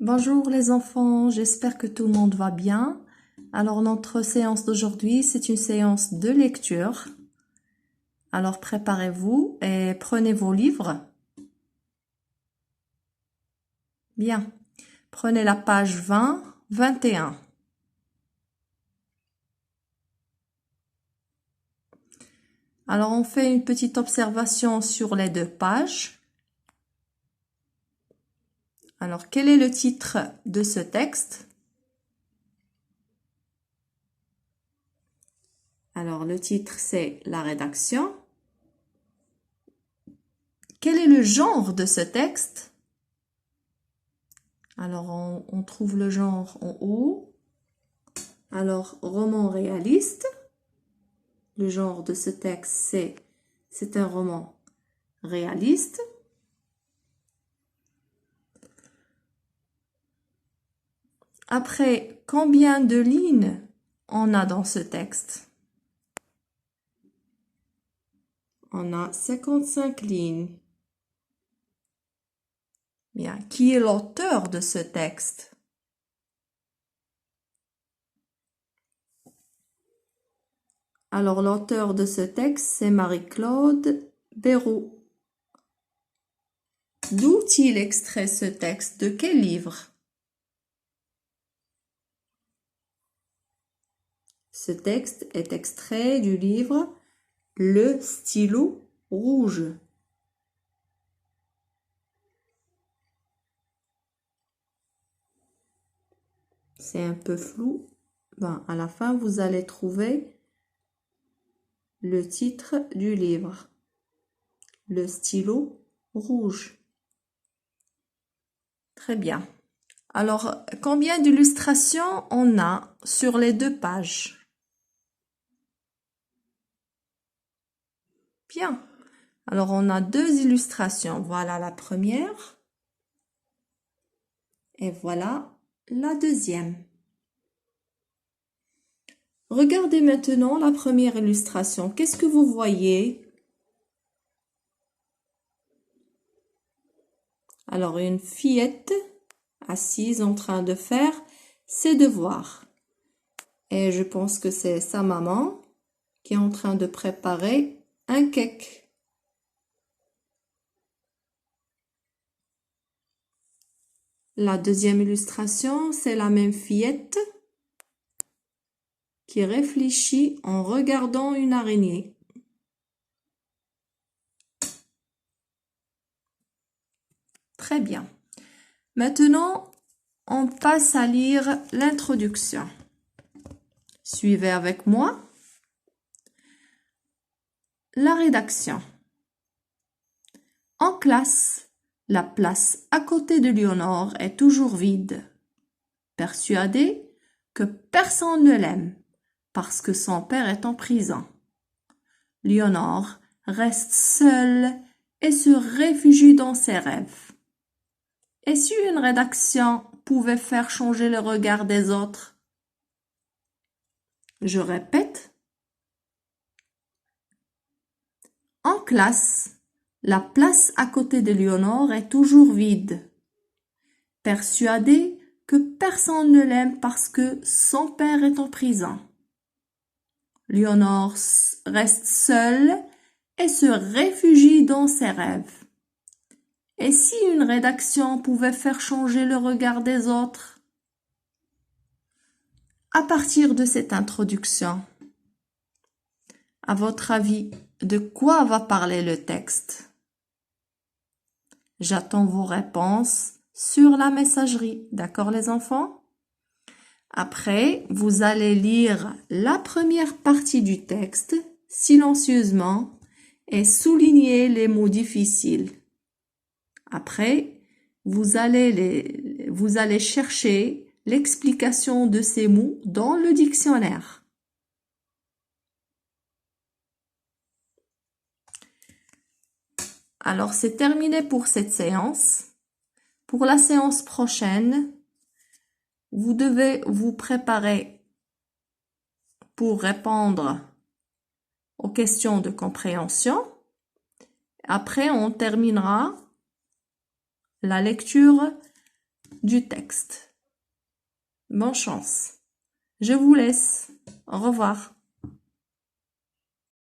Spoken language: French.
Bonjour les enfants, j'espère que tout le monde va bien. Alors notre séance d'aujourd'hui, c'est une séance de lecture. Alors préparez-vous et prenez vos livres. Bien, prenez la page 20, 21. Alors on fait une petite observation sur les deux pages. Alors quel est le titre de ce texte? Alors le titre c'est la rédaction. Quel est le genre de ce texte? Alors on trouve le genre en haut. Alors roman réaliste. Le genre de ce texte c'est un roman réaliste. Après, combien de lignes on a dans ce texte? On a 55 lignes. Bien. Qui est l'auteur de ce texte? Alors, l'auteur de ce texte, c'est Marie-Claude Béraud. D'où il extrait ce texte? De quel livre? Ce texte est extrait du livre Le stylo rouge. C'est un peu flou. Ben, à la fin, vous allez trouver le titre du livre. Le stylo rouge. Très bien. Alors, combien d'illustrations on a sur les deux pages? Bien. Alors, on a deux illustrations. Voilà la première. Et voilà la deuxième. Regardez maintenant la première illustration. Qu'est-ce que vous voyez? Alors, une fillette assise en train de faire ses devoirs. Et je pense que c'est sa maman qui est en train de préparer un cake. La deuxième illustration, c'est la même fillette qui réfléchit en regardant une araignée. Très bien. Maintenant, on passe à lire l'introduction. Suivez avec moi. La rédaction. En classe, la place à côté de Léonore est toujours vide. Persuadée que personne ne l'aime parce que son père est en prison. Léonore reste seule et se réfugie dans ses rêves. Et si une rédaction pouvait faire changer le regard des autres? Je répète. En classe, la place à côté de Léonore est toujours vide. Persuadée que personne ne l'aime parce que son père est en prison. Léonore reste seule et se réfugie dans ses rêves. Et si une rédaction pouvait faire changer le regard des autres? À partir de cette introduction, à votre avis, de quoi va parler le texte? J'attends vos réponses sur la messagerie. D'accord les enfants? Après, vous allez lire la première partie du texte silencieusement et souligner les mots difficiles. Après, vous allez chercher l'explication de ces mots dans le dictionnaire. Alors, c'est terminé pour cette séance. Pour la séance prochaine, vous devez vous préparer pour répondre aux questions de compréhension. Après, on terminera la lecture du texte. Bonne chance. Je vous laisse. Au revoir.